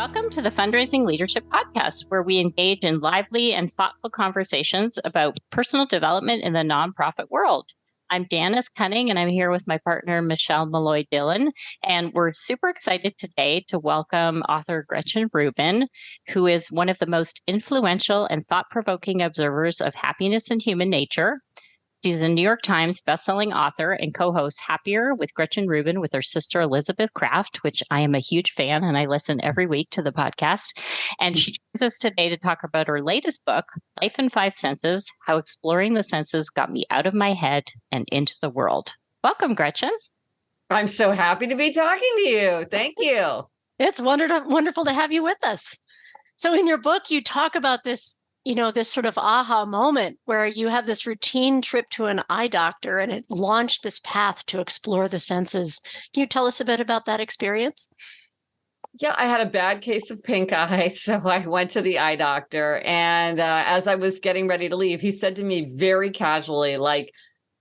Welcome to the Fundraising Leadership Podcast, where we engage in lively and thoughtful conversations about personal development in the nonprofit world. I'm Janice Cunning, and I'm here with my partner, Michele Malloy Dillon. And we're super excited today to welcome author Gretchen Rubin, who is one of the most influential and thought-provoking observers of happiness and human nature. She's a New York Times bestselling author and co-hosts Happier with Gretchen Rubin with her sister Elizabeth Kraft, which I am a huge fan and I listen every week to the podcast. And she joins us today to talk about her latest book, Life in Five Senses, How Exploring the Senses Got Me Out of My Head and Into the World. Welcome, Gretchen. I'm so happy to be talking to you. Thank you. It's wonderful to have you with us. So in your book, you talk about this sort of aha moment where you have this routine trip to an eye doctor and it launched this path to explore the senses. Can you tell us a bit about that experience? Yeah, I had a bad case of pink eye, so I went to the eye doctor. And as I was getting ready to leave, he said to me very casually, like,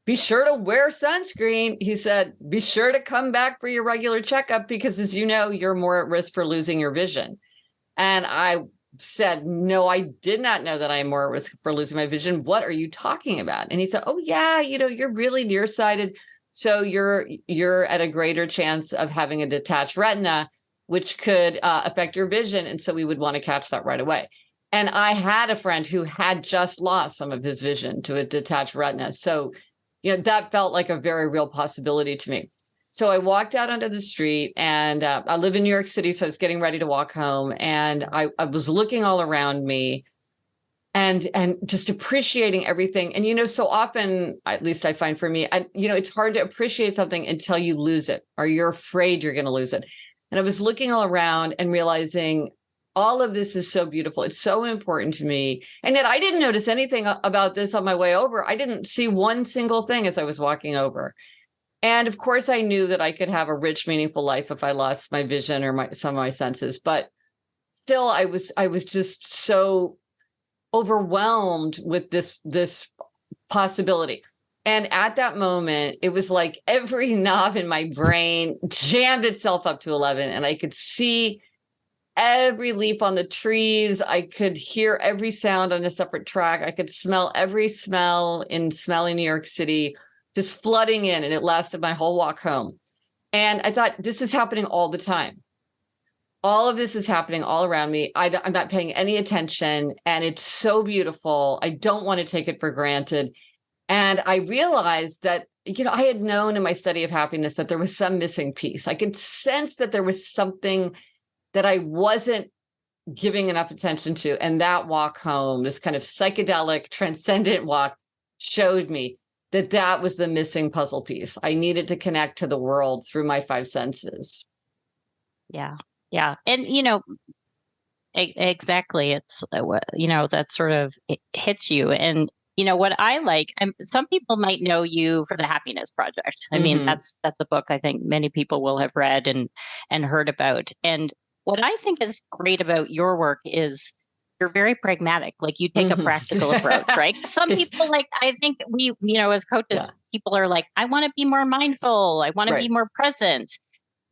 be sure to wear sunscreen. He said, be sure to come back for your regular checkup because, as you know, you're more at risk for losing your vision. And I said, no, I did not know that I'm more at risk for losing my vision. What are you talking about? And he said, oh, yeah, you're really nearsighted. So you're at a greater chance of having a detached retina, which could affect your vision. And so we would want to catch that right away. And I had a friend who had just lost some of his vision to a detached retina. So, that felt like a very real possibility to me. So I walked out onto the street and I live in New York City. So I was getting ready to walk home and I was looking all around me and just appreciating everything. And, so often, at least I find for me, it's hard to appreciate something until you lose it or you're afraid you're going to lose it. And I was looking all around and realizing all of this is so beautiful. It's so important to me. And yet I didn't notice anything about this on my way over. I didn't see one single thing as I was walking over. And of course, I knew that I could have a rich, meaningful life if I lost my vision or some of my senses. But still, I was just so overwhelmed with this possibility. And at that moment, it was like every knob in my brain jammed itself up to 11, and I could see every leaf on the trees. I could hear every sound on a separate track. I could smell every smell in smelly New York City, just flooding in, and it lasted my whole walk home. And I thought, this is happening all the time. All of this is happening all around me. I'm not paying any attention, and it's so beautiful. I don't want to take it for granted. And I realized that, I had known in my study of happiness that there was some missing piece. I could sense that there was something that I wasn't giving enough attention to. And that walk home, this kind of psychedelic, transcendent walk, showed me that was the missing puzzle piece. I needed to connect to the world through my five senses. Yeah. Yeah. And, exactly. It's, that sort of it hits you. And, what I like, some people might know you for the Happiness Project. I mean, that's a book I think many people will have read and heard about. And what I think is great about your work is you're very pragmatic. Like you take a practical approach, right? Some people I think we, as coaches, people are like, I want to be more mindful. I want to be more present.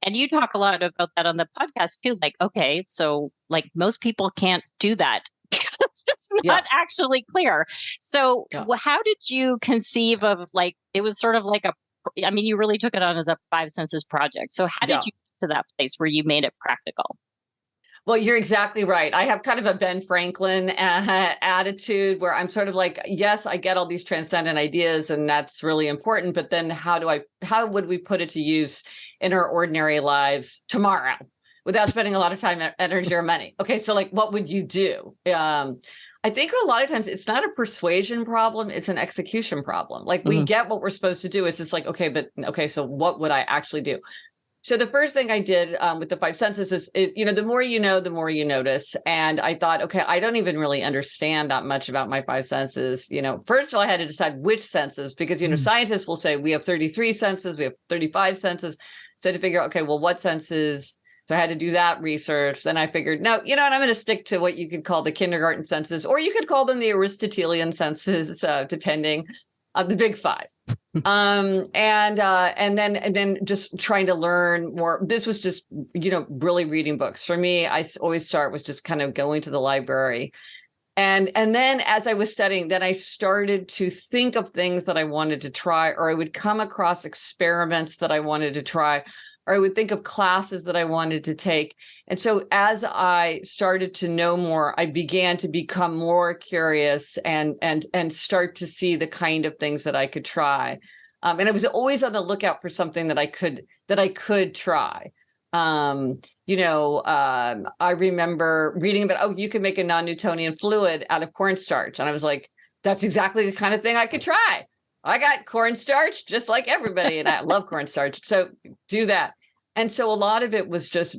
And you talk a lot about that on the podcast too. Like, okay, so like most people can't do that because it's not actually clear. So how did you conceive of it was sort of like you really took it on as a five senses project. So how did you get to that place where you made it practical? Well, you're exactly right. I have kind of a Ben Franklin attitude where I'm sort of like, yes, I get all these transcendent ideas and that's really important. But then how would we put it to use in our ordinary lives tomorrow without spending a lot of time, energy, or money? Okay, so what would you do? I think a lot of times it's not a persuasion problem, it's an execution problem. We get what we're supposed to do. It's just so what would I actually do? So the first thing I did with the five senses is, the more you know, the more you notice. And I thought, okay, I don't even really understand that much about my five senses. First of all, I had to decide which senses, because, scientists will say we have 33 senses, we have 35 senses. So to figure, okay, well, what senses? So I had to do that research. Then I figured, no, and I'm going to stick to what you could call the kindergarten senses, or you could call them the Aristotelian senses, depending on the big five. And then just trying to learn more. This was just, really reading books. For me, I always start with just kind of going to the library. And then as I was studying, then I started to think of things that I wanted to try, or I would come across experiments that I wanted to try, or I would think of classes that I wanted to take. And so as I started to know more, I began to become more curious and start to see the kind of things that I could try. And I was always on the lookout for something that I could try. I remember reading about, you can make a non-Newtonian fluid out of cornstarch. And I was like, that's exactly the kind of thing I could try. I got cornstarch just like everybody, and I love cornstarch. So do that. And so a lot of it was just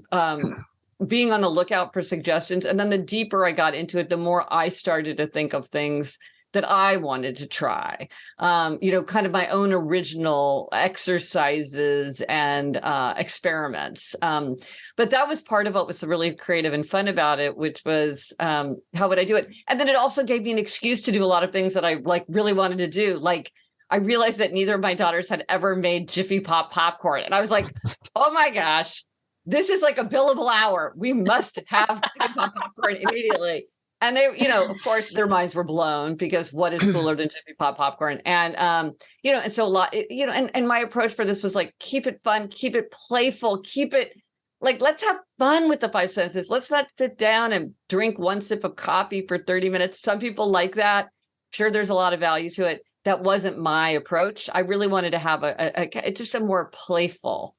being on the lookout for suggestions. And then the deeper I got into it, the more I started to think of things that I wanted to try, kind of my own original exercises and experiments. But that was part of what was really creative and fun about it, which was how would I do it? And then it also gave me an excuse to do a lot of things that I really wanted to do. Like, I realized that neither of my daughters had ever made Jiffy Pop popcorn. And I was like, oh my gosh, this is like a billable hour. We must have Jiffy Pop popcorn immediately. And they, of course, their minds were blown, because what is cooler than Jiffy Pop popcorn? And, and so a lot, and my approach for this was like, keep it fun, keep it playful, keep it like, let's have fun with the five senses. Let's not sit down and drink one sip of coffee for 30 minutes. Some people like that. Sure, there's a lot of value to it. That wasn't my approach. I really wanted to have just a more playful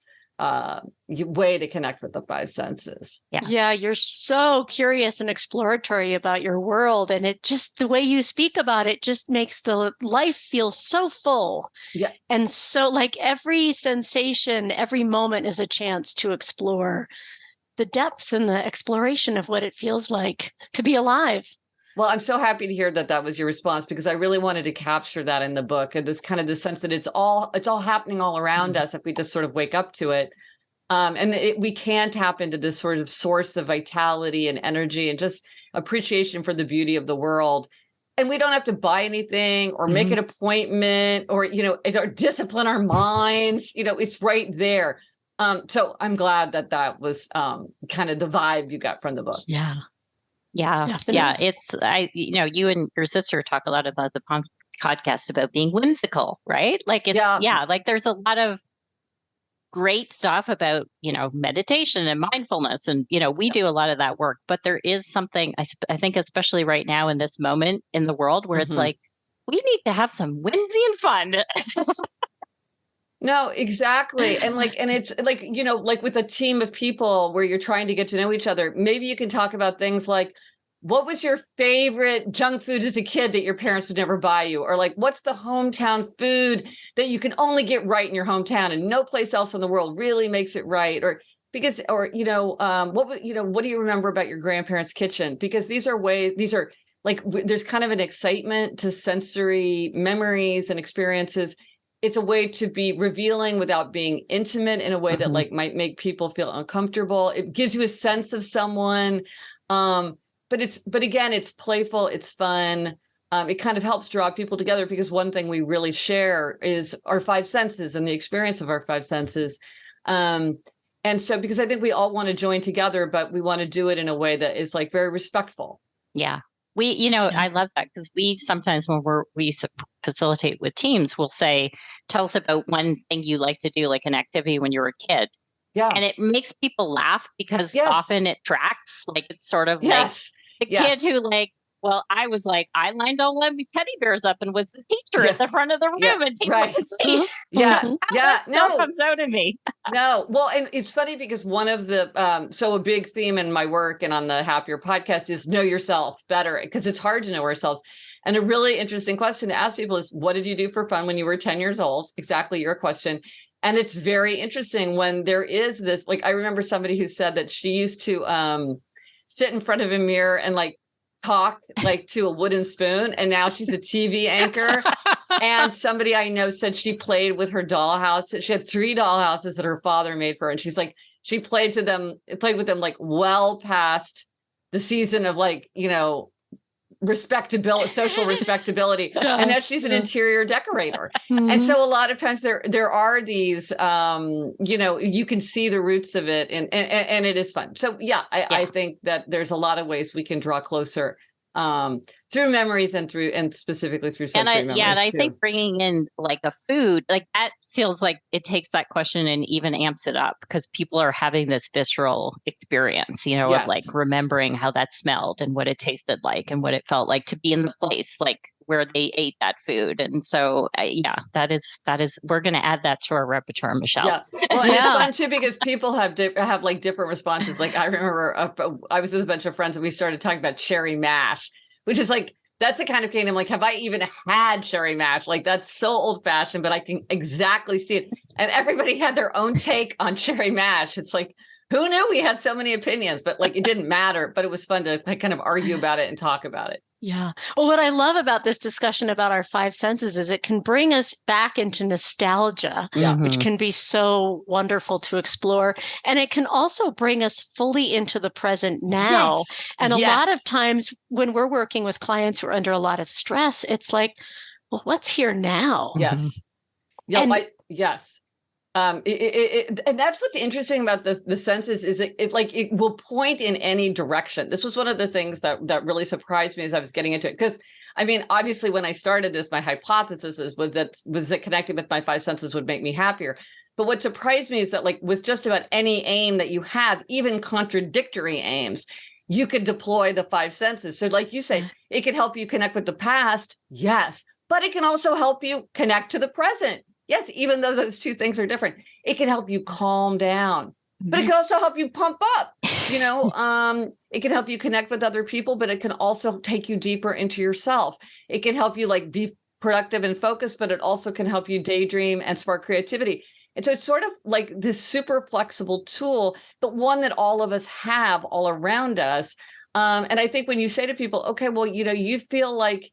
way to connect with the five senses. Yeah, you're so curious and exploratory about your world, and it just, the way you speak about it just makes the life feel so full. Yeah. And so like every sensation, every moment is a chance to explore the depth and the exploration of what it feels like to be alive. Well, I'm so happy to hear that was your response, because I really wanted to capture that in the book, and this kind of the sense that it's all happening all around us if we just sort of wake up to it. We can tap into this sort of source of vitality and energy and just appreciation for the beauty of the world. And we don't have to buy anything or make an appointment or discipline our minds. It's right there. So I'm glad that was kind of the vibe you got from the book. Yeah. Yeah. It's, you and your sister talk a lot about the podcast about being whimsical, right? Like like there's a lot of great stuff about, meditation and mindfulness. And, we do a lot of that work, but there is something I think, especially right now in this moment in the world where it's like, we need to have some whimsy and fun. No, exactly. And it's like, like with a team of people where you're trying to get to know each other, maybe you can talk about things like, what was your favorite junk food as a kid that your parents would never buy you? Or like, what's the hometown food that you can only get right in your hometown and no place else in the world really makes it right? Or what do you remember about your grandparents' kitchen? Because these are like, there's kind of an excitement to sensory memories and experiences. It's a way to be revealing without being intimate in a way that like might make people feel uncomfortable. It gives you a sense of someone. But again, it's playful, it's fun. It kind of helps draw people together, because one thing we really share is our five senses and the experience of our five senses. And so, because I think we all want to join together, but we want to do it in a way that is like very respectful. Yeah. I love that, because we sometimes when we facilitate with teams, we'll say, tell us about one thing you like to do, like an activity when you were a kid. Yeah. And it makes people laugh, because often it tracks. Like, it's sort of like the kid who I was like, I lined all my teddy bears up and was the teacher at the front of the room, and people could see. That stuff comes out of me. No, well, and it's funny because one of the so a big theme in my work and on the Happier podcast is know yourself better, because it's hard to know ourselves. And a really interesting question to ask people is, what did you do for fun when you were 10 years old? Exactly your question. And it's very interesting when there is this, like, I remember somebody who said that she used to sit in front of a mirror and like talk like to a wooden spoon, and now she's a TV anchor. And somebody I know said she played with her dollhouse. She had 3 dollhouses that her father made for her, and she's like, she played with them like well past the season of like respectability, social respectability, and that she's an interior decorator. Mm-hmm. And so a lot of times there are these, you can see the roots of it, and it is fun. So I think that there's a lot of ways we can draw closer through memories and specifically through sensory memories. And I think bringing in like a food, like that feels like it takes that question and even amps it up, because people are having this visceral experience, of like remembering how that smelled and what it tasted like and what it felt like to be in the place, like where they ate that food. And so, that is, we're going to add that to our repertoire, Michele. Yeah. Well, and it's fun too, because people have like different responses. Like I remember I was with a bunch of friends and we started talking about cherry mash, which is like, that's the kind of cane I'm like, have I even had cherry mash? Like, that's so old fashioned, but I can exactly see it. And everybody had their own take on cherry mash. It's like, who knew we had so many opinions? But like, it didn't matter, but it was fun to kind of argue about it and talk about it. Yeah. Well, what I love about this discussion about our five senses is it can bring us back into nostalgia, which can be so wonderful to explore. And it can also bring us fully into the present now. Yes. And a lot of times when we're working with clients who are under a lot of stress, it's like, well, what's here now? Yes. Yeah. Yes. And that's what's interesting about the senses is it will point in any direction. This was one of the things that really surprised me as I was getting into it. Because I mean, obviously when I started this, my hypothesis was that connecting with my five senses would make me happier. But what surprised me is that like with just about any aim that you have, even contradictory aims, you could deploy the five senses. So like you say, it can help you connect with the past. Yes. But it can also help you connect to the present. Yes, even though those two things are different, it can help you calm down, but it can also help you pump up. It can help you connect with other people, but it can also take you deeper into yourself. It can help you like be productive and focused, but it also can help you daydream and spark creativity. And so it's sort of like this super flexible tool, but one that all of us have all around us. And I think when you say to people, okay, well, you feel like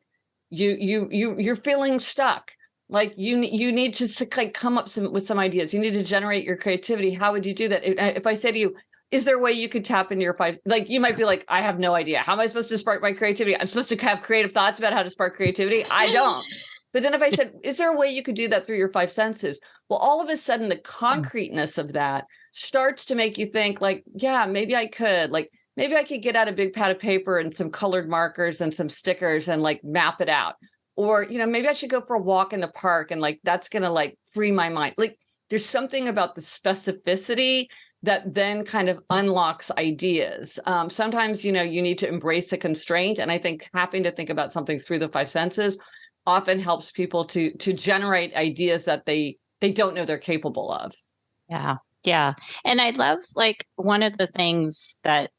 you're feeling stuck. Like you need to like come up with some ideas. You need to generate your creativity. How would you do that? If I say to you, is there a way you could tap into your five? Like you might be like, I have no idea. How am I supposed to spark my creativity? I'm supposed to have creative thoughts about how to spark creativity. I don't. But then if I said, is there a way you could do that through your five senses? Well, all of a sudden the concreteness of that starts to make you think like, yeah, maybe I could. Like maybe I could get out a big pad of paper and some colored markers and some stickers and like map it out. Or, maybe I should go for a walk in the park and like, that's going to like free my mind. Like there's something about the specificity that then kind of unlocks ideas. Sometimes, you need to embrace a constraint. And I think having to think about something through the five senses often helps people to generate ideas that they don't know they're capable of. Yeah. Yeah. And I love like one of the things that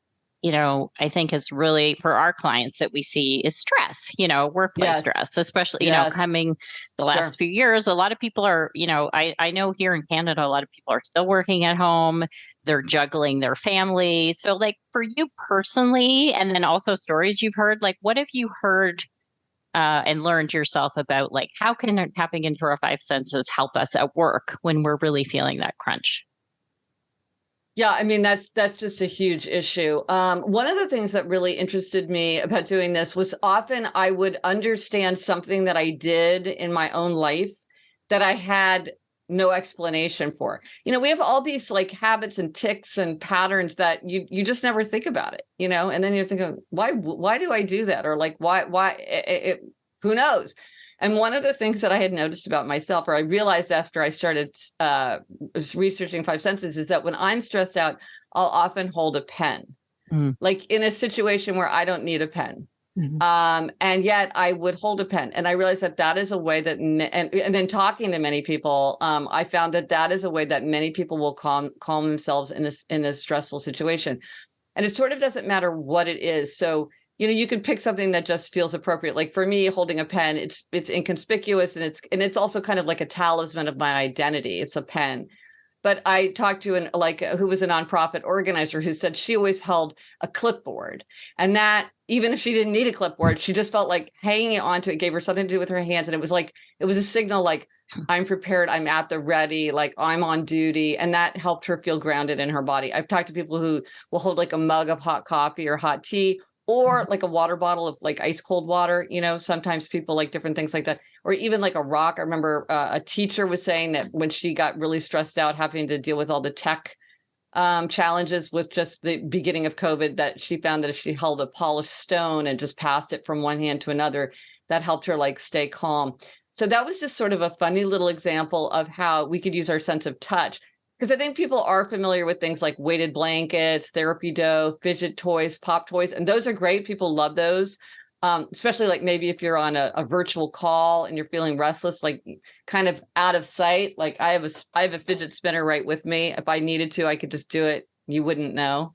I think is really for our clients that we see is stress, workplace stress, especially, coming the last few years. A lot of people are, I know here in Canada, a lot of people are still working at home. They're juggling their family. So like for you personally, and then also stories you've heard, like what have you heard and learned yourself about like how can tapping into our five senses help us at work when we're really feeling that crunch? Yeah, I mean, that's just a huge issue. One of the things that really interested me about doing this was often I would understand something that I did in my own life that I had no explanation for. We have all these like habits and tics and patterns that you just never think about it, and then you're thinking, why do I do that? Or like, why, who knows? And one of the things that I had noticed about myself, or I realized after I started researching five senses, is that when I'm stressed out, I'll often hold a pen, like in a situation where I don't need a pen. And yet I would hold a pen. And I realized that is a way that, and then talking to many people, I found that is a way that many people will calm themselves in a stressful situation. And it sort of doesn't matter what it is. So you can pick something that just feels appropriate. Like for me, holding a pen, it's inconspicuous and it's also kind of like a talisman of my identity. It's a pen. But I talked to who was a nonprofit organizer who said she always held a clipboard, and that even if she didn't need a clipboard, she just felt like hanging onto it gave her something to do with her hands. And it was a signal like, I'm prepared, I'm at the ready, like I'm on duty. And that helped her feel grounded in her body. I've talked to people who will hold like a mug of hot coffee or hot tea, or like a water bottle of like ice cold water. Sometimes people like different things like that, or even like a rock. I remember a teacher was saying that when she got really stressed out having to deal with all the tech challenges with just the beginning of COVID, that she found that if she held a polished stone and just passed it from one hand to another, that helped her like stay calm. So that was just sort of a funny little example of how we could use our sense of touch. Because I think people are familiar with things like weighted blankets, therapy dough, fidget toys, pop toys, and those are great. People love those, especially like maybe if you're on a virtual call and you're feeling restless, like kind of out of sight. Like I have a fidget spinner right with me. If I needed to, I could just do it. You wouldn't know.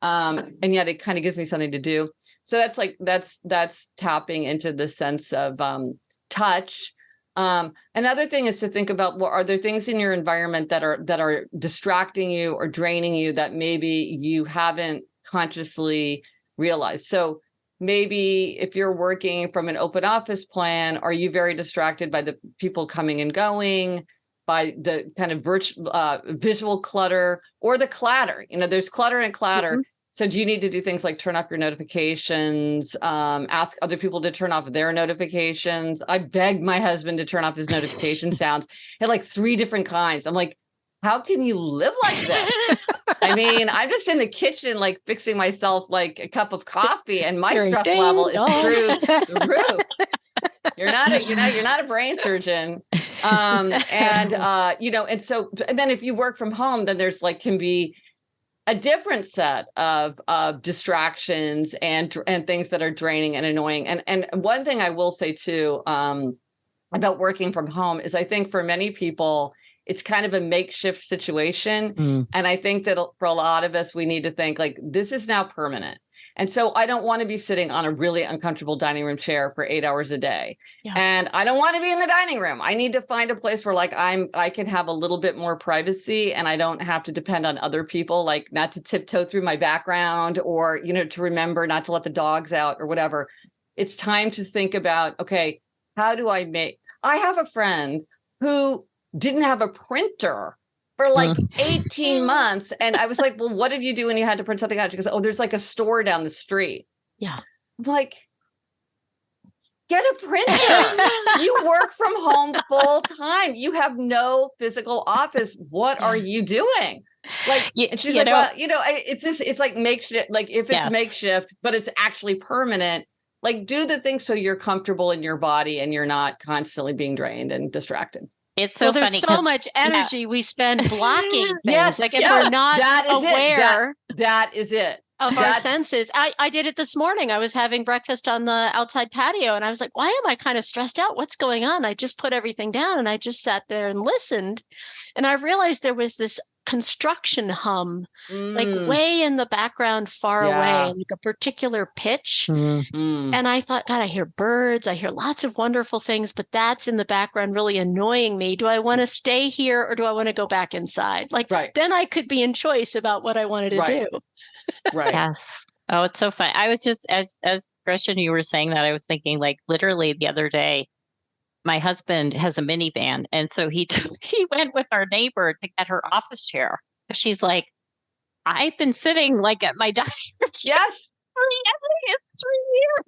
And yet it kind of gives me something to do. So that's tapping into the sense of touch. Another thing is to think about, are there things in your environment that are distracting you or draining you that maybe you haven't consciously realized? So maybe if you're working from an open office plan, are you very distracted by the people coming and going, by the kind of visual clutter or the clatter? There's clutter and clatter. Mm-hmm. So do you need to do things like turn off your notifications, ask other people to turn off their notifications? I begged my husband to turn off his notification sounds. He had like 3 different kinds. I'm like, how can you live like this? I mean, I'm just in the kitchen, like fixing myself like a cup of coffee, and my stress level is through the roof. You're not a brain surgeon. And then if you work from home, then there's can be a different set of distractions and things that are draining and annoying. And one thing I will say too, about working from home is I think for many people, it's kind of a makeshift situation. Mm. And I think that for a lot of us, we need to think like, this is now permanent. And so I don't want to be sitting on a really uncomfortable dining room chair for 8 hours a day. Yeah. And I don't want to be in the dining room. I need to find a place where I can have a little bit more privacy, and I don't have to depend on other people, like not to tiptoe through my background or, to remember not to let the dogs out or whatever. It's time to think about, okay, how do I have a friend who didn't have a printer for 18 months. And I was like, well, what did you do when you had to print something out? She goes, oh, there's like a store down the street. Yeah. I'm like, get a printer. You work from home full time. You have no physical office. What are you doing? And she's like, well, it's like makeshift. Like if it's makeshift, but it's actually permanent, like do the things so you're comfortable in your body and you're not constantly being drained and distracted. It's so there's funny. So much energy we spend blocking things. Yes, like if we're not aware. That is it. Of our senses. I did it this morning. I was having breakfast on the outside patio and I was like, why am I kind of stressed out? What's going on? I just put everything down and I just sat there and listened. And I realized there was this construction hum, like way in the background, far away, like a particular pitch. And I thought, God, I hear birds. I hear lots of wonderful things, but that's in the background really annoying me. Do I want to stay here or do I want to go back inside? Then I could be in choice about what I wanted to do. Right. Yes. Oh, it's so fun. I was just, as Gretchen, you were saying that, I was thinking like literally the other day, my husband has a minivan. And so he went with our neighbor to get her office chair. She's like, I've been sitting like at my dining room chair for 3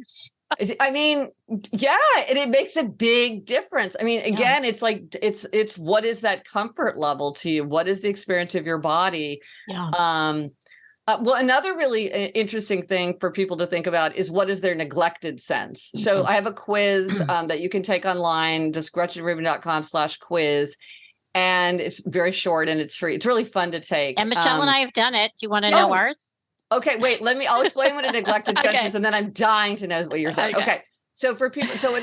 years. I mean, and it makes a big difference. I mean, again, it's like, it's what is that comfort level to you? What is the experience of your body? Yeah. Well, another really interesting thing for people to think about is what is their neglected sense. So I have a quiz that you can take online, just GretchenRubin.com/quiz. And it's very short and it's free. It's really fun to take. And Michele and I have done it. Do you want to know ours? Okay, wait, I'll explain what a neglected sense is, and then I'm dying to know what you're saying. Okay. So for people, so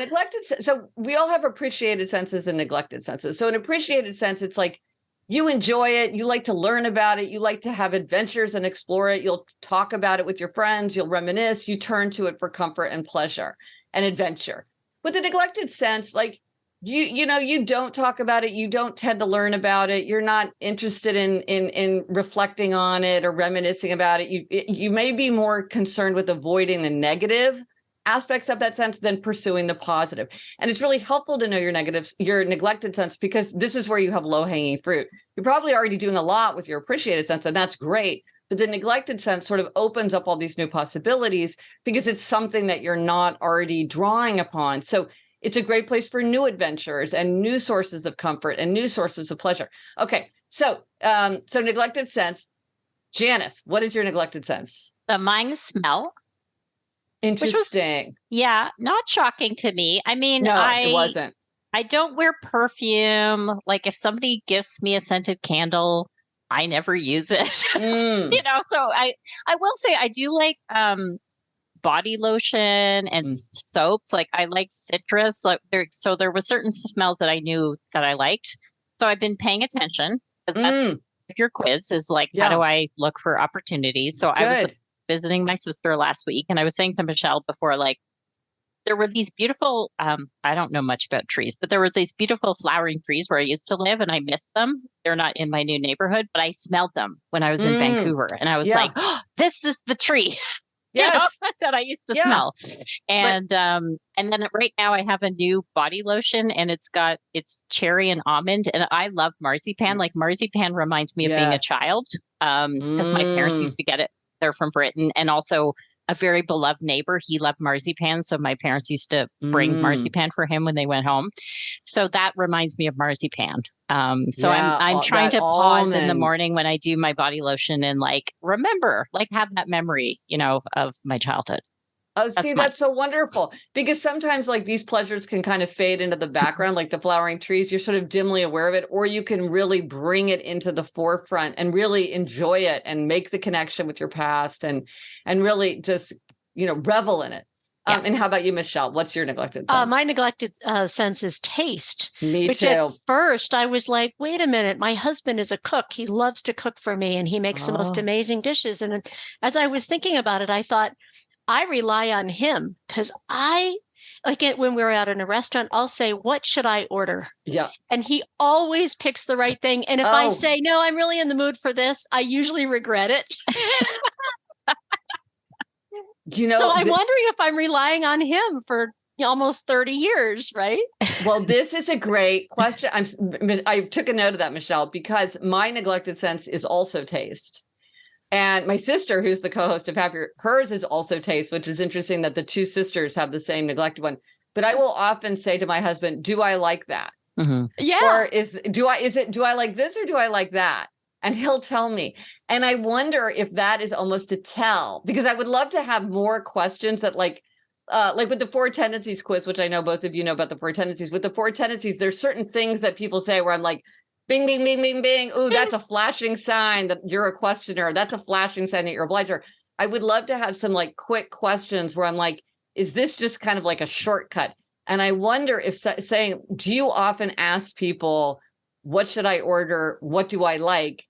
we all have appreciated senses and neglected senses. So an appreciated sense, it's like, you enjoy it. You like to learn about it. You like to have adventures and explore it. You'll talk about it with your friends. You'll reminisce. You turn to it for comfort and pleasure and adventure. With the neglected sense, like you don't talk about it. You don't tend to learn about it. You're not interested in reflecting on it or reminiscing about it. You may be more concerned with avoiding the negative aspects of that sense than pursuing the positive. And it's really helpful to know your neglected sense, because this is where you have low-hanging fruit. You're probably already doing a lot with your appreciated sense, and that's great. But the neglected sense sort of opens up all these new possibilities because it's something that you're not already drawing upon. So it's a great place for new adventures and new sources of comfort and new sources of pleasure. Okay, so neglected sense. Janice, what is your neglected sense? Mine is smell. Interesting. Not shocking to me. I mean, No, it wasn't. I don't wear perfume. Like if somebody gifts me a scented candle, I never use it. So I will say I do like body lotion and soaps. Like I like citrus. Like there were certain smells that I knew that I liked. So I've been paying attention because that's your quiz is like, how do I look for opportunities? So I was visiting my sister last week, and I was saying to Michele before, like, there were these beautiful, I don't know much about trees, but there were these beautiful flowering trees where I used to live, and I miss them. They're not in my new neighborhood, but I smelled them when I was in Vancouver. And I was like, oh, this is the tree that I used to smell. And then right now I have a new body lotion, and it's cherry and almond. And I love marzipan. Like marzipan reminds me of being a child because my parents used to get it. They're from Britain. And also a very beloved neighbor, he loved marzipan. So my parents used to bring marzipan for him when they went home. So that reminds me of marzipan. I'm trying to pause in the morning when I do my body lotion and like remember, like have that memory, of my childhood. Oh, that's so wonderful, because sometimes like these pleasures can kind of fade into the background, like the flowering trees, you're sort of dimly aware of it, or you can really bring it into the forefront and really enjoy it and make the connection with your past and really just, revel in it. Yes. And how about you, Michele? What's your neglected sense? My neglected sense is taste. Me which too. At first I was like, wait a minute, my husband is a cook. He loves to cook for me and he makes the most amazing dishes. And as I was thinking about it, I thought, I rely on him because when we're out in a restaurant, I'll say, what should I order? Yeah. And he always picks the right thing. And if I say, no, I'm really in the mood for this, I usually regret it. So I'm wondering if I'm relying on him for almost 30 years, right? Well, this is a great question. I took a note of that, Michele, because my neglected sense is also taste. And my sister, who's the co-host of Happier, hers is also taste, which is interesting that the two sisters have the same neglected one. But I will often say to my husband, do I like that? Mm-hmm. Yeah. Or do I like this or do I like that? And he'll tell me. And I wonder if that is almost a tell, because I would love to have more questions that like with the 4 tendencies quiz, which I know both of you know about the 4 tendencies. With the 4 tendencies, there's certain things that people say where I'm like, bing, bing, bing, bing, bing. Ooh, that's a flashing sign that you're a questioner. That's a flashing sign that you're a obliger. I would love to have some like quick questions where I'm like, is this just kind of like a shortcut? And I wonder if saying, do you often ask people, what should I order? What do I like?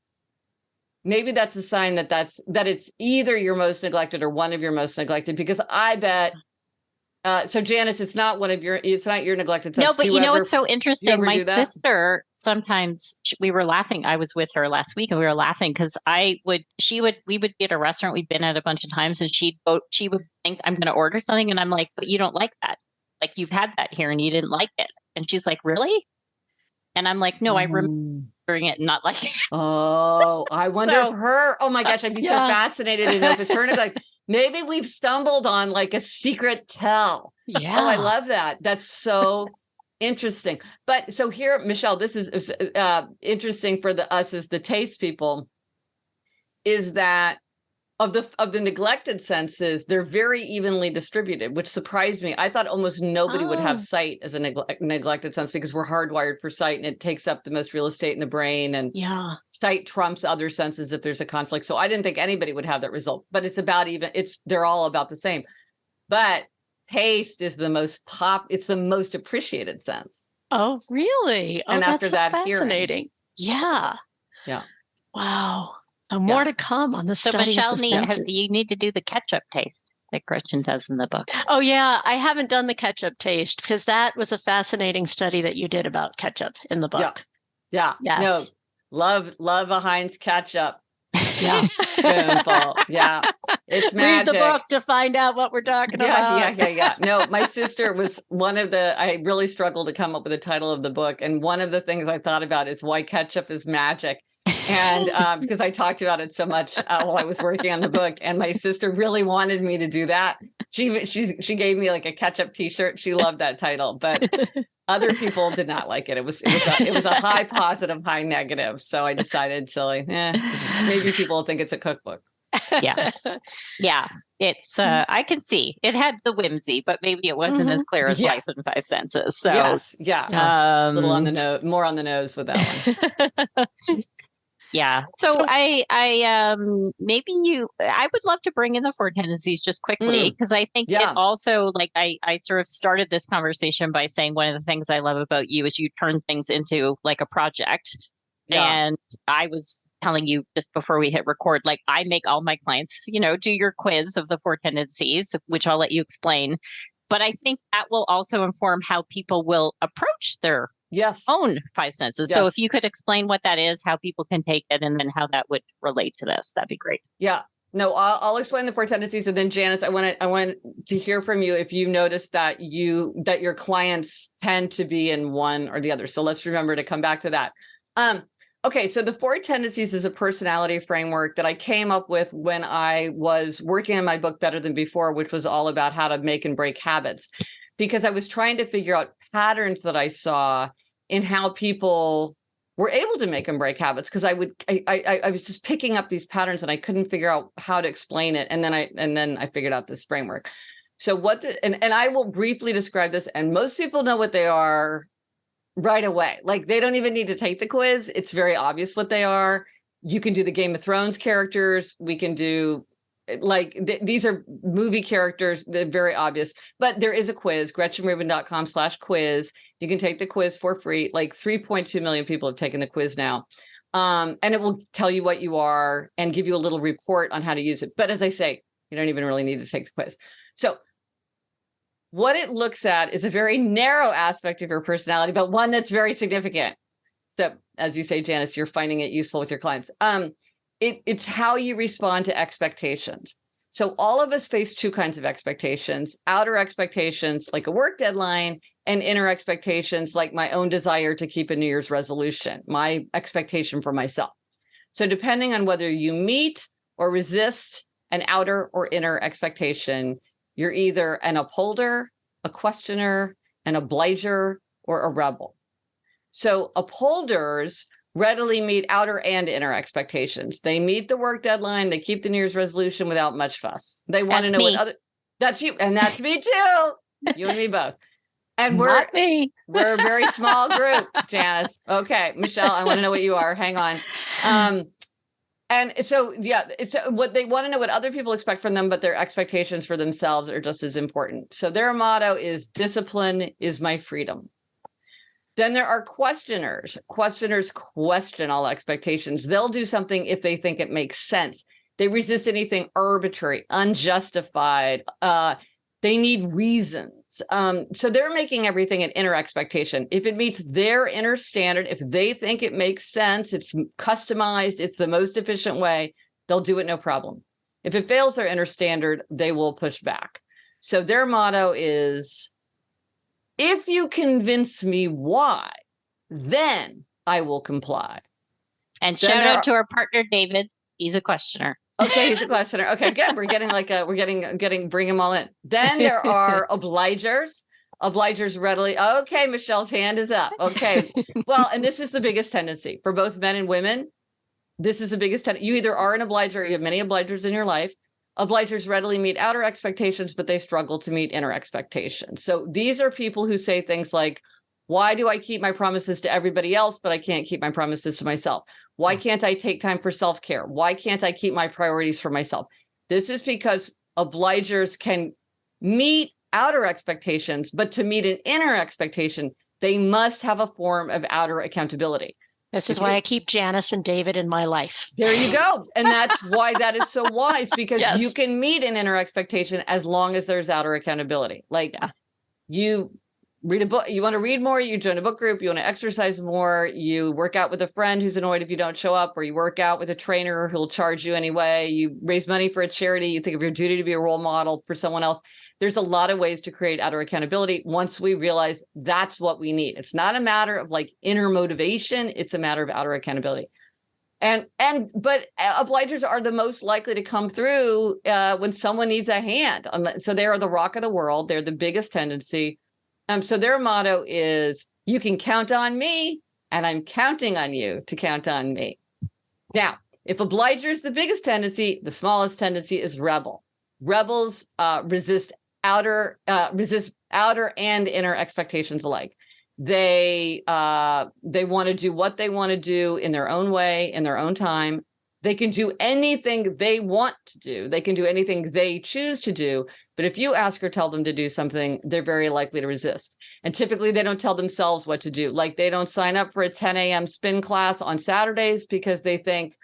Maybe that's a sign that it's either your most neglected or one of your most neglected, because I bet. So Janice, it's not your neglected sense. No, but you know what's so interesting? My sister, sometimes we were laughing. I was with her last week and we were laughing because we would be at a restaurant we'd been at a bunch of times, and she would think I'm going to order something. And I'm like, but you don't like that. Like you've had that here and you didn't like it. And she's like, really? And I'm like, no, I remember it and not liking it. Oh, I wonder if oh my gosh, I'd be so fascinated to know if it's her neglect. Maybe we've stumbled on like a secret tell. Yeah. Oh, I love that. That's so interesting. But so here, Michele, this is interesting for us as the taste people, is that of the neglected senses, they're very evenly distributed, which surprised me. I thought almost nobody would have sight as a neglected sense because we're hardwired for sight and it takes up the most real estate in the brain, and sight trumps other senses if there's a conflict. So I didn't think anybody would have that result, but it's about even. They're all about the same. But taste is the most it's the most appreciated sense. Oh, really? And after that, fascinating. Hearing. Yeah. Wow. More to come on the study. So Michele, of the senses. You need to do the ketchup taste that Gretchen does in the book. Oh yeah, I haven't done the ketchup taste because that was a fascinating study that you did about ketchup in the book. Yeah. Yes. No, love a Heinz ketchup. Yeah. Spoonful. Yeah. It's magic. Read the book to find out what we're talking about. Yeah. No, my sister was I really struggled to come up with the title of the book. And one of the things I thought about is why ketchup is magic. And because I talked about it so much while I was working on the book, and my sister really wanted me to do that. She gave me like a ketchup T-shirt. She loved that title, but other people did not like it. It was a high positive, high negative. So I decided to maybe people think it's a cookbook. Yes. Yeah. It's I can see it had the whimsy, but maybe it wasn't as clear as Life in Five Senses. So yes, yeah. Little on the nose, more on the nose with that one. Yeah. So I maybe I would love to bring in the four tendencies just quickly, because I think it also, like, I sort of started this conversation by saying one of the things I love about you is you turn things into like a project. Yeah. And I was telling you just before we hit record, like, I make all my clients, do your quiz of the four tendencies, which I'll let you explain. But I think that will also inform how people will approach their own five senses. So if you could explain what that is, how people can take it, and then how that would relate to this, that'd be great. Yeah. No, I'll explain the four tendencies, and then Janice, I want to hear from you if you notice that your clients tend to be in one or the other. So let's remember to come back to that. Okay, so the four tendencies is a personality framework that I came up with when I was working on my book Better Than Before, which was all about how to make and break habits, because I was trying to figure out patterns that I saw in how people were able to make and break habits, because I was just picking up these patterns and I couldn't figure out how to explain it. And then I figured out this framework. So and I will briefly describe this, and most people know what they are right away. Like, they don't even need to take the quiz. It's very obvious what they are. You can do the Game of Thrones characters. We can do these are movie characters. They're very obvious, but there is a quiz, GretchenRubin.com/quiz. You can take the quiz for free. Like 3.2 million people have taken the quiz now. And it will tell you what you are and give you a little report on how to use it. But as I say, you don't even really need to take the quiz. So what it looks at is a very narrow aspect of your personality, but one that's very significant. So as you say, Janice, you're finding it useful with your clients. It's how you respond to expectations. So all of us face two kinds of expectations: outer expectations, like a work deadline, and inner expectations, like my own desire to keep a New Year's resolution, my expectation for myself. So depending on whether you meet or resist an outer or inner expectation, you're either an upholder, a questioner, an obliger, or a rebel. So upholders readily meet outer and inner expectations. They meet the work deadline. They keep the New Year's resolution without much fuss. They want to know what other. That's you, and that's me too. You and me both. And we're a very small group, Janice. Okay, Michele, I want to know what you are. Hang on. And so, it's what they want to know what other people expect from them, but their expectations for themselves are just as important. So their motto is "Discipline is my freedom." Then there are questioners. Questioners question all expectations. They'll do something if they think it makes sense. They resist anything arbitrary, unjustified. They need reasons. So they're making everything an inner expectation. If it meets their inner standard, if they think it makes sense, it's customized, it's the most efficient way, they'll do it no problem. If it fails their inner standard, they will push back. So their motto is, if you convince me why, then I will comply. And shout out to our partner, David. He's a questioner. Okay, he's a questioner. Okay, good. We're getting bring them all in. Then there are obligers. Obligers readily. Okay, Michelle's hand is up. Okay. Well, and this is the biggest tendency for both men and women. This is the biggest tendency. You either are an obliger or you have many obligers in your life. Obligers readily meet outer expectations, but they struggle to meet inner expectations. So these are people who say things like, why do I keep my promises to everybody else, but I can't keep my promises to myself? Why can't I take time for self-care? Why can't I keep my priorities for myself? This is because obligers can meet outer expectations, but to meet an inner expectation, they must have a form of outer accountability. This is why I keep Janice and David in my life. There you go. And that's why that is so wise, because you can meet an inner expectation as long as there's outer accountability. Like you read a book, you want to read more, you join a book group, you want to exercise more, you work out with a friend who's annoyed if you don't show up, or you work out with a trainer who'll charge you anyway, you raise money for a charity, you think of your duty to be a role model for someone else. There's a lot of ways to create outer accountability once we realize that's what we need. It's not a matter of like inner motivation, it's a matter of outer accountability. But obligers are the most likely to come through when someone needs a hand. So they are the rock of the world. They're the biggest tendency. So their motto is, you can count on me, and I'm counting on you to count on me. Now, if obliger is the biggest tendency, the smallest tendency is rebel. Rebels resist outer and inner expectations alike. They want to do what they want to do in their own way, in their own time. They can do anything they want to do. They can do anything they choose to do. But if you ask or tell them to do something, they're very likely to resist. And typically they don't tell themselves what to do. Like, they don't sign up for a 10 a.m. spin class on Saturdays because they think,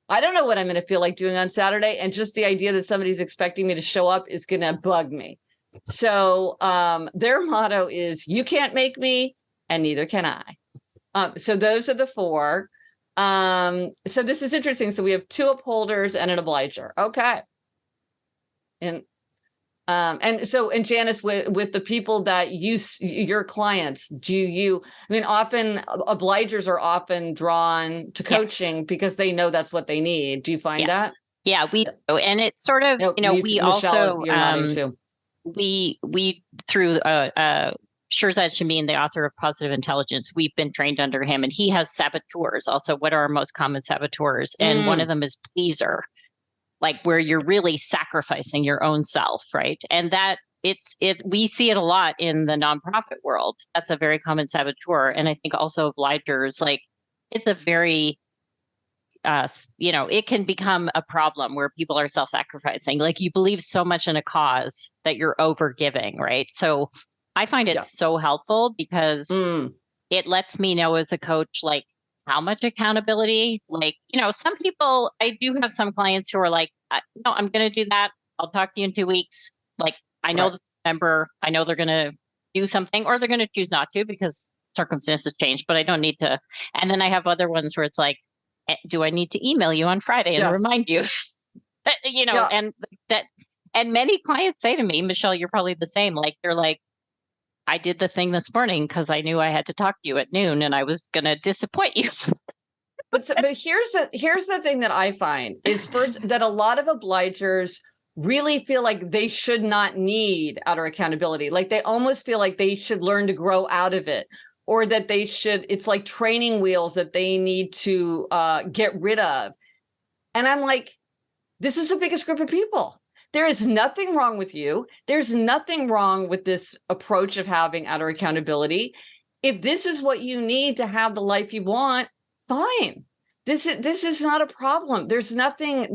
I don't know what I'm going to feel like doing on Saturday. And just the idea that somebody's expecting me to show up is going to bug me. So their motto is, you can't make me, and neither can I. So those are the four. So this is interesting. So we have two upholders and an obliger. Okay. And Janice, with the people that your clients, often obligers are often drawn to coaching because they know that's what they need. Do you find that? Yeah, we do. And it's sort of, we Michele, also, you're nodding too. we through Shirzad Shamin, the author of Positive Intelligence, we've been trained under him, and he has saboteurs. Also, what are our most common saboteurs? And one of them is pleaser, like where you're really sacrificing your own self, right? And that we see it a lot in the nonprofit world. That's a very common saboteur. And I think also obligers, like, it's a very it can become a problem where people are self-sacrificing. Like, you believe so much in a cause that you're over giving, right? So I find it so helpful because it lets me know as a coach, like, how much accountability, like, some people, I do have some clients who are like, no, I'm going to do that. I'll talk to you in 2 weeks. Like, I know the member, I know they're going to do something, or they're going to choose not to because circumstances change, but I don't need to. And then I have other ones where it's like, do I need to email you on Friday and remind you? And that, and many clients say to me, Michele, you're probably the same. Like, they're like, I did the thing this morning because I knew I had to talk to you at noon and I was going to disappoint you. But here's the thing that I find is, first, that a lot of obligers really feel like they should not need outer accountability. Like, they almost feel like they should learn to grow out of it, or that it's like training wheels that they need to get rid of. And I'm like, this is the biggest group of people. There is nothing wrong with you. There's nothing wrong with this approach of having outer accountability. If this is what you need to have the life you want, fine. This is not a problem. There's nothing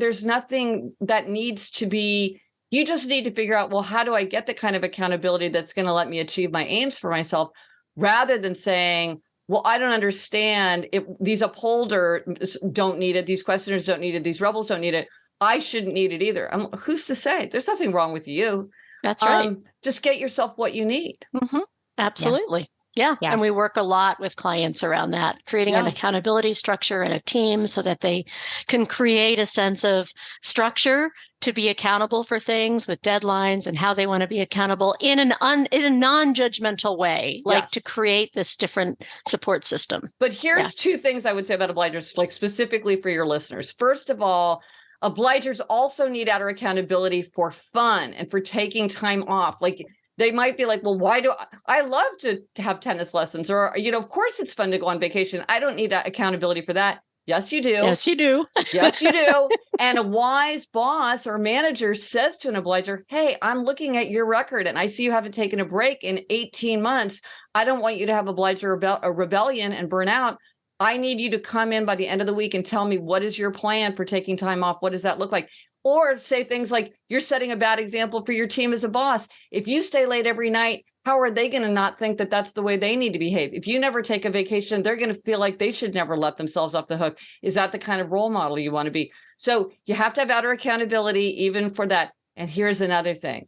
that needs to be. You just need to figure out, well, how do I get the kind of accountability that's going to let me achieve my aims for myself, rather than saying, well, I don't understand, if these upholders don't need it, these questioners don't need it, these rebels don't need it, I shouldn't need it either. Who's to say? There's nothing wrong with you. That's right. Just get yourself what you need. Mm-hmm. Absolutely. Yeah. And we work a lot with clients around that, creating an accountability structure and a team so that they can create a sense of structure to be accountable for things with deadlines and how they want to be accountable in a non-judgmental way, like to create this different support system. But here's two things I would say about obligers, like specifically for your listeners. First of all, obligers also need outer accountability for fun and for taking time off. Like, they might be like, well, why do I love to have tennis lessons? Or, of course it's fun to go on vacation. I don't need that accountability for that. Yes, you do. Yes, you do. Yes, you do. And a wise boss or manager says to an obliger, hey, I'm looking at your record and I see you haven't taken a break in 18 months. I don't want you to have obliger rebellion and burn out. I need you to come in by the end of the week and tell me, what is your plan for taking time off? What does that look like? Or say things like, you're setting a bad example for your team as a boss. If you stay late every night, how are they going to not think that that's the way they need to behave? If you never take a vacation, they're going to feel like they should never let themselves off the hook. Is that the kind of role model you want to be? So you have to have outer accountability even for that. And here's another thing.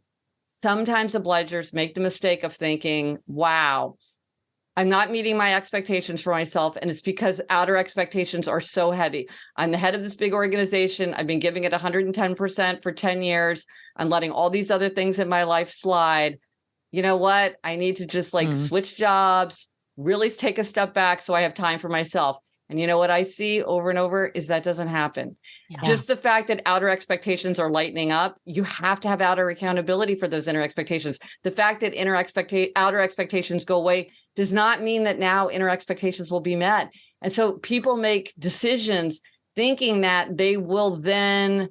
Sometimes obligers make the mistake of thinking, wow, I'm not meeting my expectations for myself. And it's because outer expectations are so heavy. I'm the head of this big organization. I've been giving it 110% for 10 years. I'm letting all these other things in my life slide. You know what? I need to just switch jobs, really take a step back so I have time for myself. And you know what I see over and over is that doesn't happen. Yeah. Just the fact that outer expectations are lightening up, you have to have outer accountability for those inner expectations. The fact that outer expectations go away does not mean that now inner expectations will be met. And so people make decisions thinking that they will then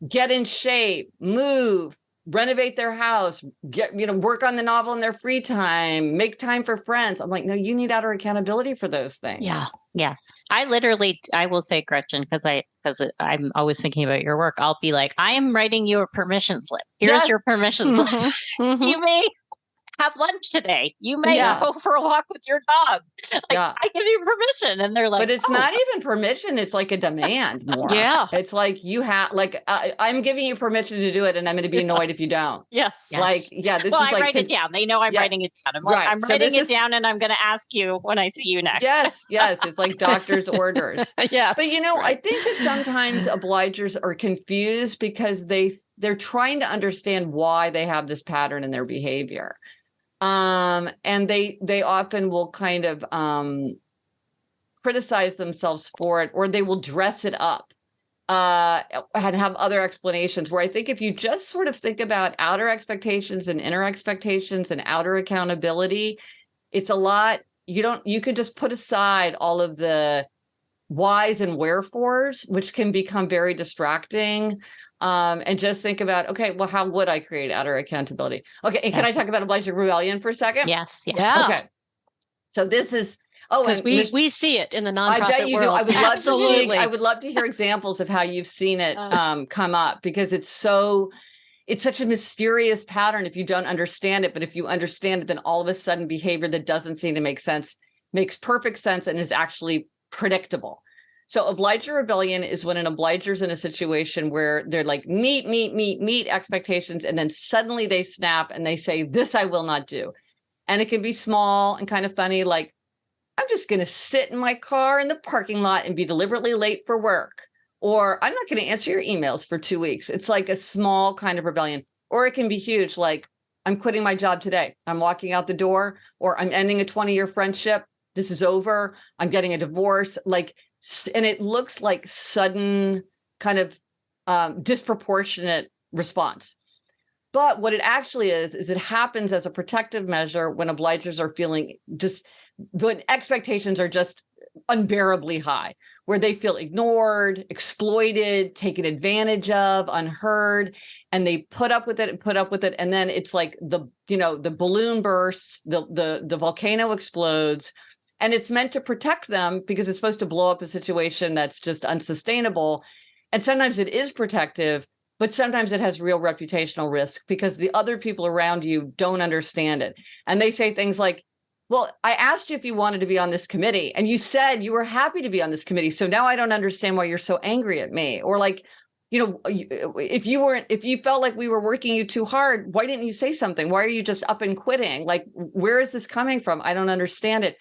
get in shape, move, renovate their house, work on the novel in their free time, make time for friends. I'm like, no, you need outer accountability for those things. Yeah. Yes. I will say, Gretchen, because I'm always thinking about your work. I'll be like, I am writing you a permission slip. Here's your permission slip. You may have lunch today. You may go for a walk with your dog. I give you permission. And they're like, but it's not even permission. It's like a demand more. Yeah. It's like you have, I'm giving you permission to do it, and I'm going to be annoyed if you don't. Yes. This is I write it down. They know I'm writing it down. I'm writing it down, and I'm going to ask you when I see you next. Yes. It's like doctor's orders. Yeah. But I think that sometimes obligers are confused because they're trying to understand why they have this pattern in their behavior. And they often will kind of criticize themselves for it, or they will dress it up and have other explanations, where I think if you just sort of think about outer expectations and inner expectations and outer accountability, it's a lot. You could just put aside all of the whys and wherefores, which can become very distracting. And just think about, okay, well, how would I create outer accountability? Okay, and can I talk about obliging rebellion for a second? Yes. Yeah. Okay. So this is because we see it in the nonprofit I bet you world. do. I would love Absolutely. to see. I would love to hear examples of how you've seen it come up, because it's such a mysterious pattern if you don't understand it. But if you understand it, then all of a sudden behavior that doesn't seem to make sense makes perfect sense and is actually predictable. So obliger rebellion is when an obliger's in a situation where they're like, meet expectations. And then suddenly they snap and they say, this I will not do. And it can be small and kind of funny, like, I'm just going to sit in my car in the parking lot and be deliberately late for work. Or I'm not going to answer your emails for 2 weeks. It's like a small kind of rebellion. Or it can be huge, like, I'm quitting my job today. I'm walking out the door, or I'm ending a 20-year friendship. This is over. I'm getting a divorce. And it looks like sudden kind of disproportionate response. But what it actually is it happens as a protective measure when obligers are feeling when expectations are just unbearably high, where they feel ignored, exploited, taken advantage of, unheard, and they put up with it. And then it's like the balloon bursts, the volcano explodes. And it's meant to protect them because it's supposed to blow up a situation that's just unsustainable. And sometimes it is protective, but sometimes it has real reputational risk because the other people around you don't understand it. And they say things like, well, I asked you if you wanted to be on this committee, and you said you were happy to be on this committee. So now I don't understand why you're so angry at me. Or like, if you felt like we were working you too hard, why didn't you say something? Why are you just up and quitting? Like, where is this coming from? I don't understand it.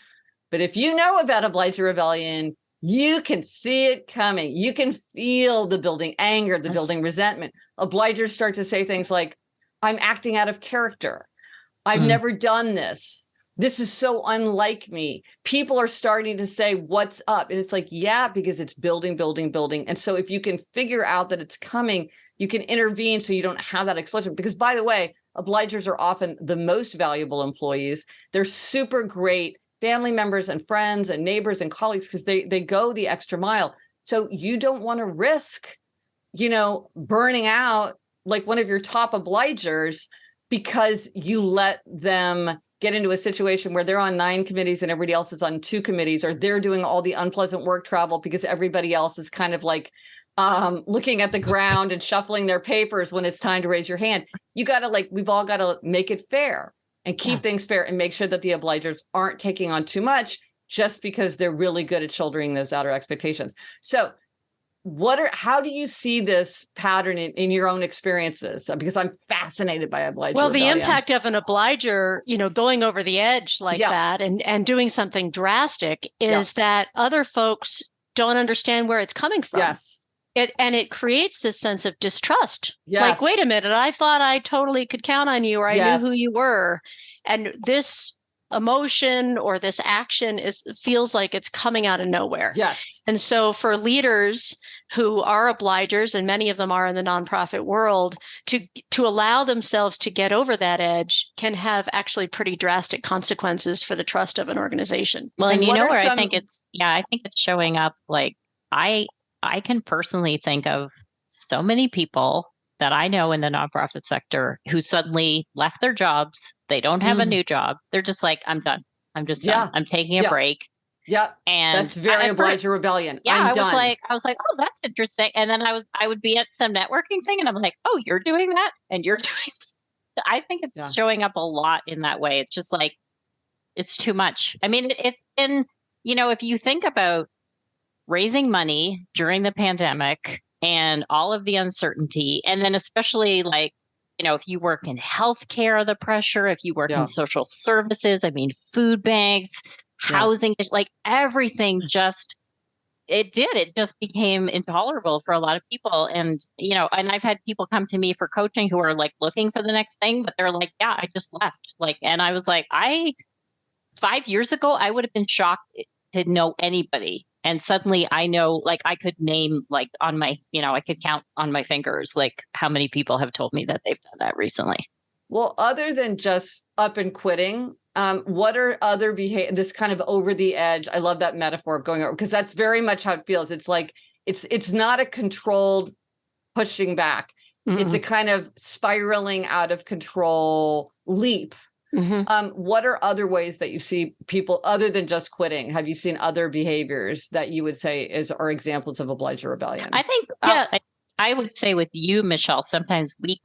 But if you know about obliger rebellion, you can see it coming. You can feel the building anger, the building resentment. Obligers start to say things like, I'm acting out of character. I've never done this. This is so unlike me. People are starting to say, what's up? And it's like, yeah, because it's building. And so if you can figure out that it's coming, you can intervene so you don't have that explosion. Because by the way, obligers are often the most valuable employees. They're super great family members and friends and neighbors and colleagues because they go the extra mile. So you don't want to risk, burning out like one of your top obligers because you let them get into a situation where they're on 9 committees and everybody else is on 2 committees, or they're doing all the unpleasant work travel because everybody else is kind of like looking at the ground and shuffling their papers when it's time to raise your hand. You got to we've all got to make it fair and keep things fair and make sure that the obligers aren't taking on too much just because they're really good at shouldering those outer expectations. So how do you see this pattern in your own experiences? Because I'm fascinated by obliger rebellion. The impact of an obliger, going over the edge like that and doing something drastic is that other folks don't understand where it's coming from. Yes. It creates this sense of distrust. Yes. Like, wait a minute, I thought I totally could count on you, or I knew who you were. And this emotion or this action feels like it's coming out of nowhere. Yes. And so for leaders who are obligers, and many of them are in the nonprofit world, to allow themselves to get over that edge can have actually pretty drastic consequences for the trust of an organization. Well, and you know where I think it's showing up. Like I can personally think of so many people that I know in the nonprofit sector who suddenly left their jobs. They don't have a new job. They're just like, I'm done. I'm just done. I'm taking a break. Yeah. And that's very obliger rebellion. Yeah. I'm I done. was like, oh, that's interesting. And then I would be at some networking thing and I'm like, oh, you're doing that and you're doing. I think it's showing up a lot in that way. It's just like, it's too much. I mean, it's been, if you think about raising money during the pandemic and all of the uncertainty, and then especially like, if you work in healthcare, the pressure, if you work in social services, I mean, food banks, housing, like everything it just became intolerable for a lot of people. And, and I've had people come to me for coaching who are like looking for the next thing, but they're like, yeah, I just left. Like, and I was like, 5 years ago, I would have been shocked to know anybody. And suddenly I know, like, I could name like on my, I could count on my fingers, like how many people have told me that they've done that recently. Well, other than just up and quitting, what are other this kind of over the edge? I love that metaphor of going over, because that's very much how it feels. It's like, it's not a controlled pushing back. Mm-hmm. It's a kind of spiraling out of control leap. Mm-hmm. What are other ways that you see people, other than just quitting? Have you seen other behaviors that you would say are examples of obliger rebellion? I think, I would say with you, Michele, sometimes we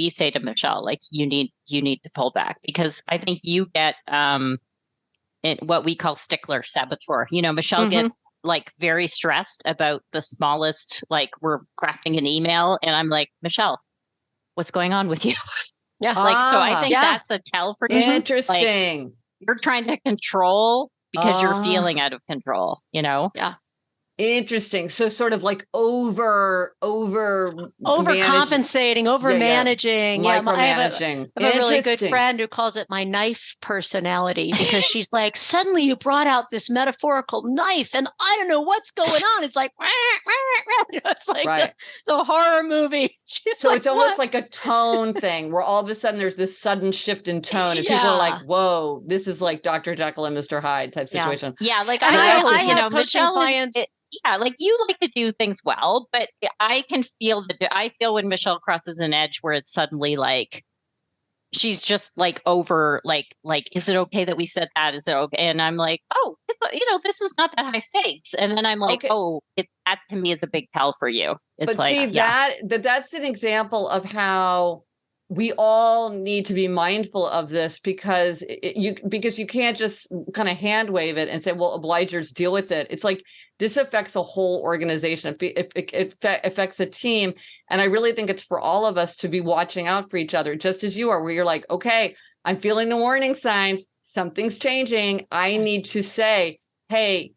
say to Michele, like, you need to pull back, because I think you get what we call stickler saboteur. Michele gets like very stressed about the smallest, like we're crafting an email and I'm like, Michele, what's going on with you? Yeah. So I think that's a tell for you. Interesting. Like, you're trying to control because you're feeling out of control, Yeah. Interesting. So sort of like overcompensating, over managing. Micromanaging. I have a really good friend who calls it my knife personality, because she's like, suddenly you brought out this metaphorical knife and I don't know what's going on. It's like, it's like the horror movie. So it's almost like a tone thing where all of a sudden there's this sudden shift in tone and people are like, whoa, this is like Dr. Jekyll and Mr. Hyde type situation. Yeah. Like I have Michele clients. Like you like to do things well, but I feel when Michele crosses an edge where it's suddenly like, she's just like over, like, is it okay that we said that? Is it okay? And I'm like, oh, this is not that high stakes. And then I'm like, that to me is a big tell for you. It's but see, that's an example of how we all need to be mindful of this, because you can't just kind of hand wave it and say, well, obligers deal with it. It's like, this affects a whole organization. It affects a team. And I really think it's for all of us to be watching out for each other, just as you are, where you're like, okay, I'm feeling the warning signs. Something's changing. I need to say, hey,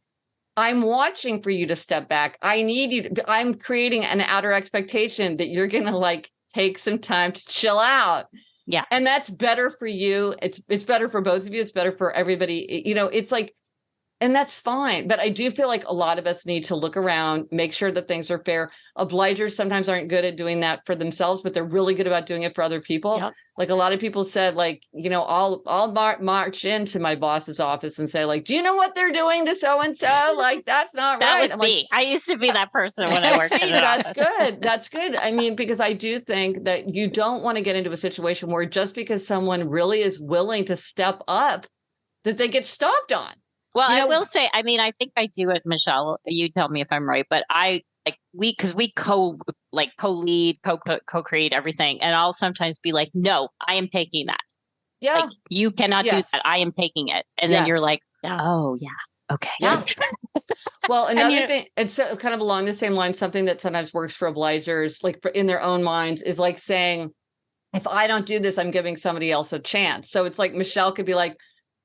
I'm watching for you to step back. I need you. I'm creating an outer expectation that you're going to like take some time to chill out. Yeah. And that's better for you. It's better for both of you. It's better for everybody. It's like, and that's fine. But I do feel like a lot of us need to look around, make sure that things are fair. Obligers sometimes aren't good at doing that for themselves, but they're really good about doing it for other people. Yep. Like a lot of people said, like, I'll march into my boss's office and say, like, do you know what they're doing to so-and-so? Like, that's not right. That was me. I used to be that person when I worked. That's good. That's good. I mean, because I do think that you don't want to get into a situation where just because someone really is willing to step up, that they get stomped on. Well, I will say, I mean, I think I do it, Michele. You tell me if I'm right, but we co-lead, co-create everything. And I'll sometimes be like, no, I am taking that. Yeah. Like, you cannot do that. I am taking it. And then you're like, oh yeah. Okay. Yeah. Well, another thing, it's kind of along the same line, something that sometimes works for obligers, like in their own minds, is like saying, if I don't do this, I'm giving somebody else a chance. So it's like Michele could be like,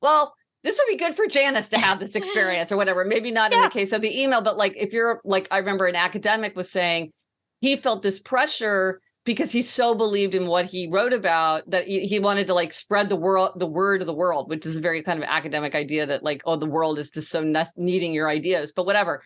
well, this would be good for Janice to have this experience or whatever. Maybe not in the case of the email, but like if you're like, I remember an academic was saying he felt this pressure because he so believed in what he wrote about that he wanted to like spread the word of the world, which is a very kind of academic idea that like, oh, the world is just so needing your ideas, but whatever.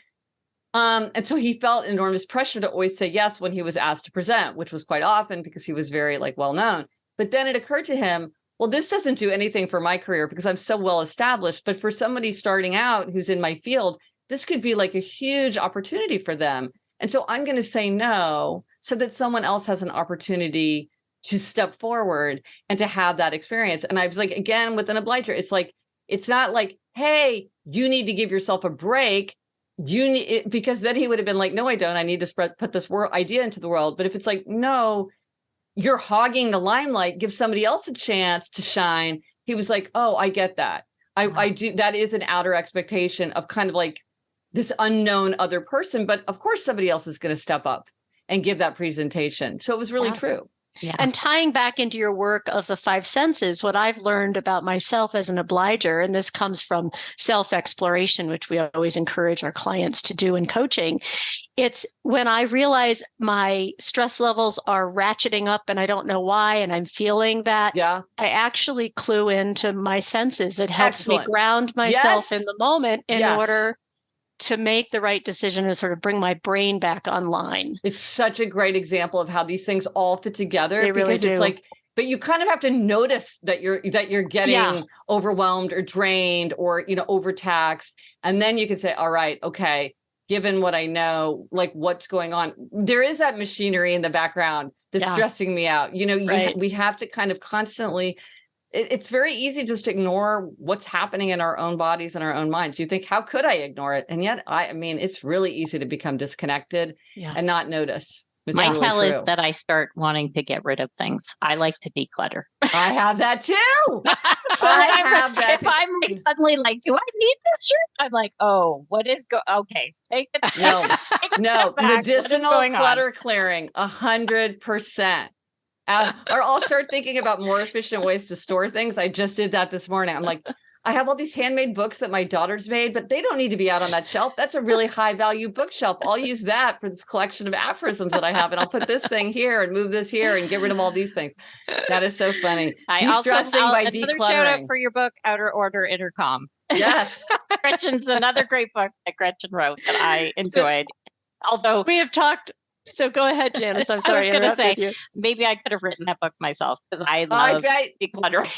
And so he felt enormous pressure to always say yes when he was asked to present, which was quite often because he was very like well known. But then it occurred to him, well, this doesn't do anything for my career because I'm so well established. But for somebody starting out who's in my field, this could be like a huge opportunity for them. And so I'm going to say no so that someone else has an opportunity to step forward and to have that experience. And I was like, again, with an obliger, it's like, it's not like, hey, you need to give yourself a break. You need it, because then he would have been like, no, I don't. I need to put this idea into the world. But if it's like, no, you're hogging the limelight, give somebody else a chance to shine. He was like, oh, I get that. I do. That is an outer expectation of kind of like this unknown other person. But of course, somebody else is going to step up and give that presentation. So it was really true. Yeah. And tying back into your work of the five senses, what I've learned about myself as an obliger, and this comes from self-exploration, which we always encourage our clients to do in coaching, it's when I realize my stress levels are ratcheting up and I don't know why, and I'm feeling that, I actually clue into my senses. It helps me ground myself in the moment in order to make the right decision and sort of bring my brain back online. It's such a great example of how these things all fit together. They really do. It's like, but you kind of have to notice that you're getting overwhelmed or drained or, overtaxed. And then you can say, all right, okay, given what I know, like what's going on, there is that machinery in the background that's stressing me out. We have to kind of constantly, it's very easy just to ignore what's happening in our own bodies and our own minds. You think, how could I ignore it? And yet, I mean, it's really easy to become disconnected and not notice. My tell is that I start wanting to get rid of things. I like to declutter. I have that too. So if I'm like suddenly like, do I need this shirt? I'm like, oh, what is okay? Take it. No, medicinal clutter clearing, 100%. Or I'll start thinking about more efficient ways to store things. I just did that this morning. I'm like, I have all these handmade books that my daughter's made, but they don't need to be out on that shelf. That's a really high value bookshelf. I'll use that for this collection of aphorisms that I have. And I'll put this thing here and move this here and get rid of all these things. That is so funny. Another shout out for your book, Outer Order Intercom. Yes. Gretchen's another great book that Gretchen wrote that I enjoyed. Although we have talked. So go ahead, Janice. I'm sorry. I was going to say, maybe I could have written that book myself because I love decluttering.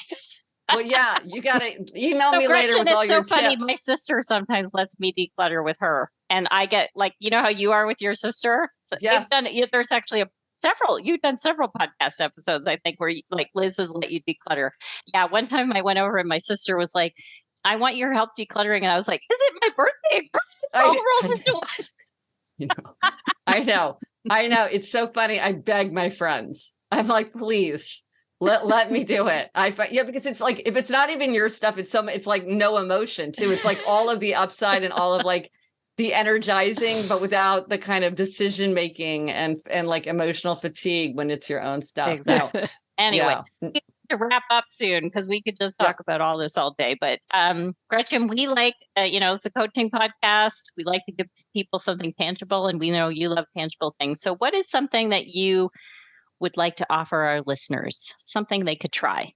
Well, yeah, you got to email me later with all your tips. It's so funny. My sister sometimes lets me declutter with her. And I get like, how you are with your sister? So yes. There's actually you've done several podcast episodes, I think, where Liz has let you declutter. Yeah, one time I went over and my sister was like, I want your help decluttering. And I was like, is it my birthday and Christmas? All the world is doing. I know. It's so funny. I beg my friends. I'm like, please let me do it. Because it's like, if it's not even your stuff, it's like no emotion too. It's like all of the upside and all of like the energizing, but without the kind of decision making and like emotional fatigue when it's your own stuff. Exactly. No. Anyway, we need to wrap up soon because we could just talk about all this all day. But Gretchen, we like, it's a coaching podcast. We like to give people something tangible, and we know you love tangible things. So what is something that you would like to offer our listeners, something they could try?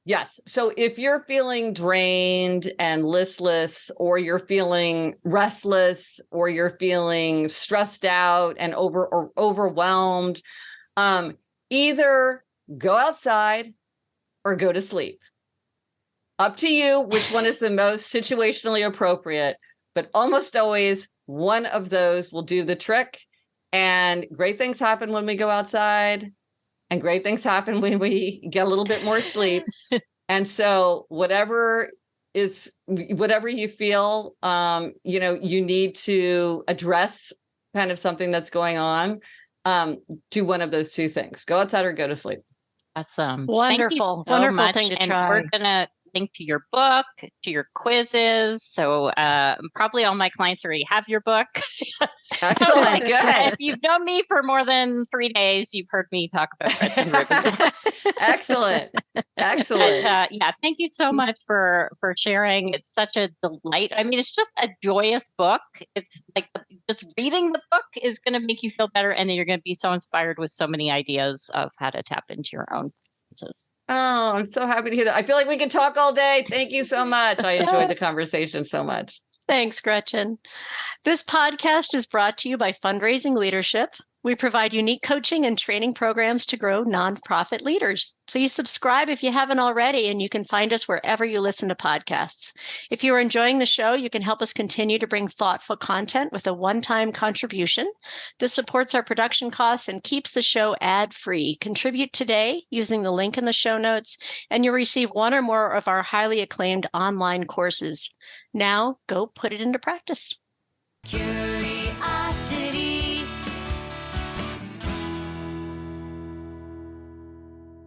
Yes. So if you're feeling drained and listless, or you're feeling restless, or you're feeling stressed out and overwhelmed, either go outside or go to sleep. Up to you which one is the most situationally appropriate, but almost always one of those will do the trick. And great things happen when we go outside, and great things happen when we get a little bit more sleep. And so whatever you feel, you need to address kind of something that's going on, do one of those two things: go outside or go to sleep. Awesome. Wonderful. Wonderful thing to try. And we're going to link to your book, to your quizzes. So probably all my clients already have your book. Excellent. Good. If you've known me for more than 3 days, you've heard me talk about Gretchen Rubin. Excellent. Thank you so much for sharing. It's such a delight. I mean, it's just a joyous book. It's like just reading the book is going to make you feel better. And then you're going to be so inspired with so many ideas of how to tap into your own senses. Oh, I'm so happy to hear that. I feel like we could talk all day. Thank you so much. I enjoyed the conversation so much. Thanks, Gretchen. This podcast is brought to you by Fundraising Leadership. We provide unique coaching and training programs to grow nonprofit leaders. Please subscribe if you haven't already, and you can find us wherever you listen to podcasts. If you are enjoying the show, you can help us continue to bring thoughtful content with a one-time contribution. This supports our production costs and keeps the show ad-free. Contribute today using the link in the show notes, and you'll receive one or more of our highly acclaimed online courses. Now, go put it into practice.